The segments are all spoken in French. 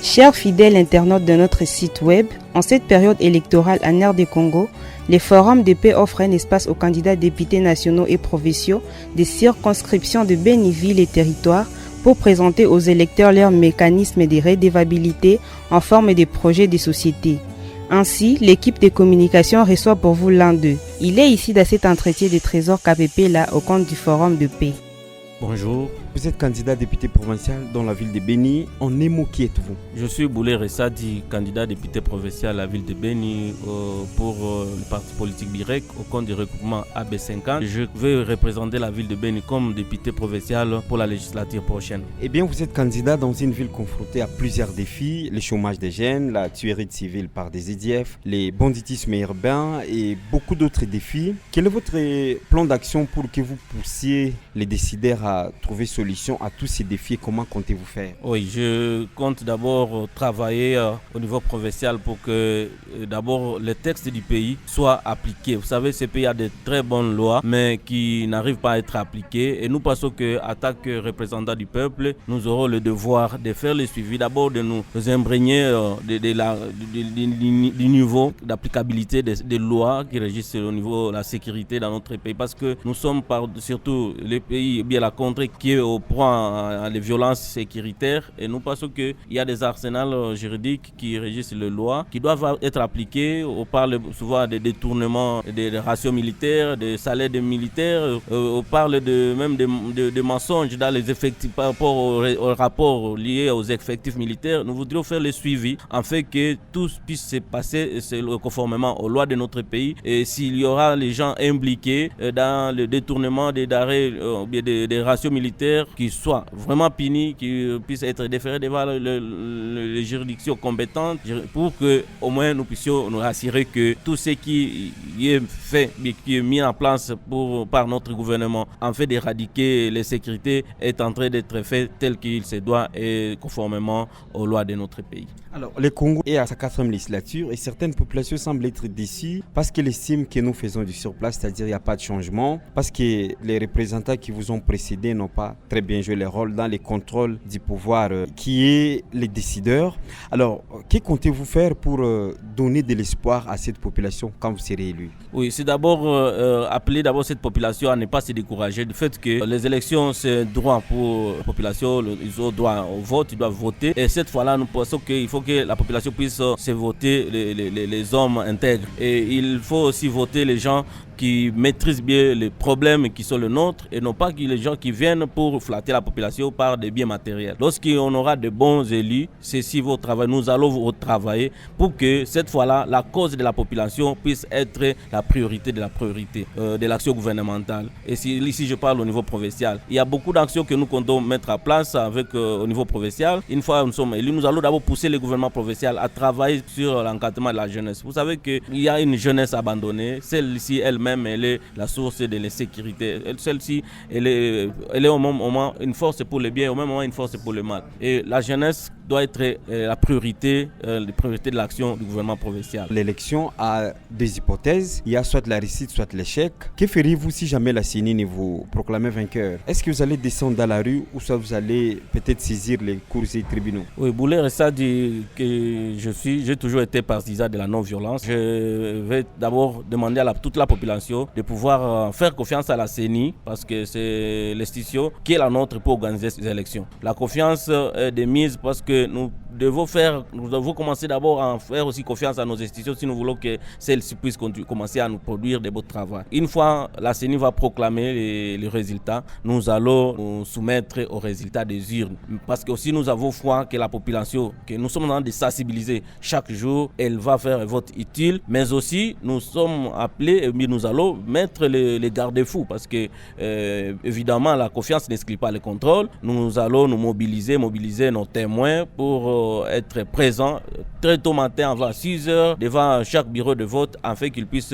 Chers fidèles internautes de notre site web, en cette période électorale en RD Congo, les forums de paix offrent un espace aux candidats députés nationaux et provinciaux des circonscriptions de Béni, Ville et Territoire pour présenter aux électeurs leurs mécanismes de redevabilité en forme de projets de société. Ainsi, l'équipe de communication reçoit pour vous l'un d'eux. Il est ici dans cet entretien de Trésor KPP là au compte du forum de paix. Bonjour. Vous êtes candidat député provincial dans la ville de Béni. En un mot, qui êtes-vous? Je suis Boulé Ressadi, candidat député provincial à la ville de Béni pour le parti politique BIREC au compte du regroupement AB50. Je vais représenter la ville de Béni comme député provincial pour la législature prochaine. Eh bien, vous êtes candidat dans une ville confrontée à plusieurs défis, le chômage des jeunes, la tuerie de civils par des EDF, les banditismes urbains et beaucoup d'autres défis. Quel est votre plan d'action pour que vous poussiez les décideurs à trouver solution à tous ces défis? Comment comptez-vous faire? Oui, je compte d'abord travailler au niveau provincial pour que d'abord les textes du pays soient appliqués. Vous savez, ce pays a de très bonnes lois, mais qui n'arrivent pas à être appliquées. Et nous pensons qu'en tant que représentants du peuple, nous aurons le devoir de faire le suivi, d'abord de nous imprégner du niveau d'applicabilité des lois qui régissent au niveau de la sécurité dans notre pays. Parce que nous sommes surtout le pays, bien la contrée qui est au point à les violences sécuritaires, et nous pensons qu'il y a des arsenals juridiques qui régissent les lois qui doivent être appliqués. On parle souvent des détournements des ratios militaires, des salaires des militaires, on parle même de mensonges dans les effectifs par rapport aux rapports liés aux effectifs militaires. Nous voudrions faire le suivi afin que tout puisse se passer conformément aux lois de notre pays, et s'il y aura les gens impliqués dans le détournement des ratios militaires qui soient vraiment punis, qui puissent être déférés devant les juridictions compétentes pour que au moins nous puissions nous rassurer que tout ce qui est fait, qui est mis en place par notre gouvernement en fait d'éradiquer les sécurités est en train d'être fait tel qu'il se doit et conformément aux lois de notre pays. Alors, le Congo est à sa 4e législature et certaines populations semblent être déçues parce qu'elles estiment que nous faisons du surplace, c'est-à-dire qu'il n'y a pas de changement, parce que les représentants qui vous ont précédés n'ont pas très bien joué leur rôle dans les contrôles du pouvoir qui est les décideurs. Alors, que comptez-vous faire pour donner de l'espoir à cette population quand vous serez élu? Oui, c'est d'abord appeler cette population à ne pas se décourager du fait que les élections, c'est droit pour la population, ils ont droit au vote, ils doivent voter. Et cette fois-là, nous pensons qu'il faut que la population puisse se voter les hommes intègres. Et il faut aussi voter les gens qui maîtrisent bien les problèmes qui sont les nôtres et non pas les gens qui viennent pour flatter la population par des biens matériels. Lorsqu'on aura de bons élus, c'est si votre travail, nous allons travailler pour que cette fois-là, la cause de la population puisse être la priorité de la priorité de l'action gouvernementale. Et ici, je parle au niveau provincial. Il y a beaucoup d'actions que nous comptons mettre en place au niveau provincial. Une fois nous sommes élus, nous allons d'abord pousser le gouvernement provincial à travailler sur l'encadrement de la jeunesse. Vous savez qu'il y a une jeunesse abandonnée. Celle-ci, elle-même, elle est la source de l'insécurité. Celle-ci, elle est au même moment une force pour le bien, au même moment une force pour le mal. Et la jeunesse doit être la priorité de l'action du gouvernement provincial. L'élection a des hypothèses. Il y a soit la réussite, soit l'échec. Que feriez-vous si jamais la CENI ne vous proclamez vainqueur? Est-ce que vous allez descendre dans la rue ou soit vous allez peut-être saisir les cours et tribunaux? Oui, Boulé Ressadi que j'ai toujours été partisan de la non-violence. Je vais d'abord demander à toute la population de pouvoir faire confiance à la CENI parce que c'est l'institution qui est la nôtre pour organiser ces élections. La confiance est de mise parce que nous devons commencer d'abord à faire aussi confiance à nos institutions si nous voulons que celles-ci puissent commencer à nous produire des beaux travaux. Une fois la CENI va proclamer les résultats, nous allons nous soumettre aux résultats des urnes. Parce que aussi nous avons foi que la population, que nous sommes en train de sensibiliser chaque jour, elle va faire un vote utile, mais aussi nous sommes appelés, et nous allons mettre les garde-fous parce que évidemment la confiance n'exclut pas le contrôle. Nous allons nous mobiliser nos témoins pour être présents très tôt matin avant 6 heures devant chaque bureau de vote afin qu'ils puissent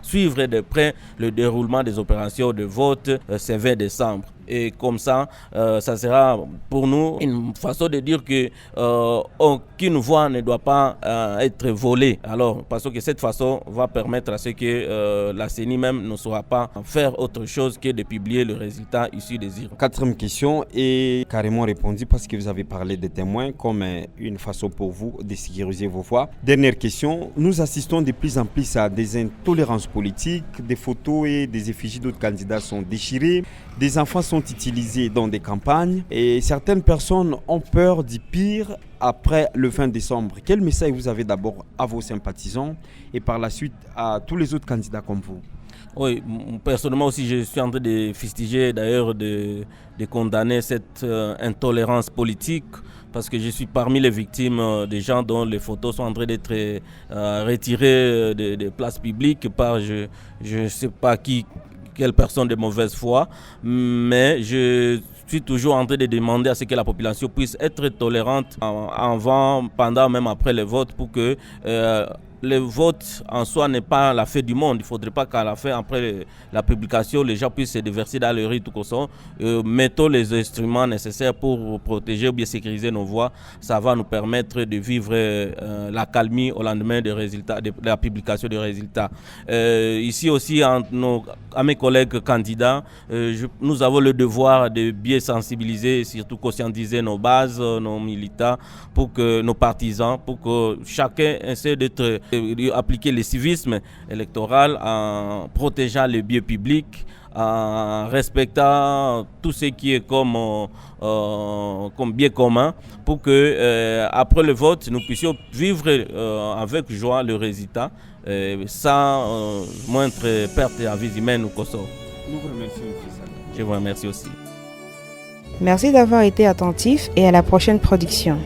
suivre de près le déroulement des opérations de vote ce 20 décembre. Et comme ça, ça sera pour nous une façon de dire que aucune voix ne doit pas être volée. Alors, parce que cette façon va permettre à ce que la CENI même ne saura pas faire autre chose que de publier le résultat issu des urnes. Quatrième question est carrément répondue parce que vous avez parlé des témoins comme une façon pour vous de sécuriser vos voix. Dernière question, nous assistons de plus en plus à des intolérances politiques, des photos et des effigies d'autres candidats sont déchirées, des enfants sont utilisés dans des campagnes et certaines personnes ont peur du pire après le 20 décembre. Quel message vous avez d'abord à vos sympathisants et par la suite à tous les autres candidats comme vous? Oui, personnellement aussi, je suis en train de fustiger, d'ailleurs, de condamner cette intolérance politique, parce que je suis parmi les victimes des gens dont les photos sont en train d'être retirées des places publiques par je ne sais pas quelle personne de mauvaise foi, mais je suis toujours en train de demander à ce que la population puisse être tolérante avant, pendant, même après les votes, pour que le vote en soi n'est pas la fête du monde. Il ne faudrait pas qu'à la fin, après la publication, les gens puissent se déverser dans le riz tout comme ça. Mettons les instruments nécessaires pour protéger ou bien sécuriser nos voix. Ça va nous permettre de vivre l'accalmie au lendemain des résultats, de la publication des résultats. Ici aussi, à mes collègues candidats, nous avons le devoir de bien sensibiliser, surtout conscientiser nos bases, nos militants, pour que nos partisans, pour que chacun essaie d'appliquer le civisme électoral en protégeant les biens publics, en respectant tout ce qui est comme bien commun, pour que après le vote, nous puissions vivre avec joie le résultat, sans moindre perte à vie humaine ou Kosovo. Nous vous remercions, M. Sall. Je vous remercie aussi. Merci d'avoir été attentif et à la prochaine production.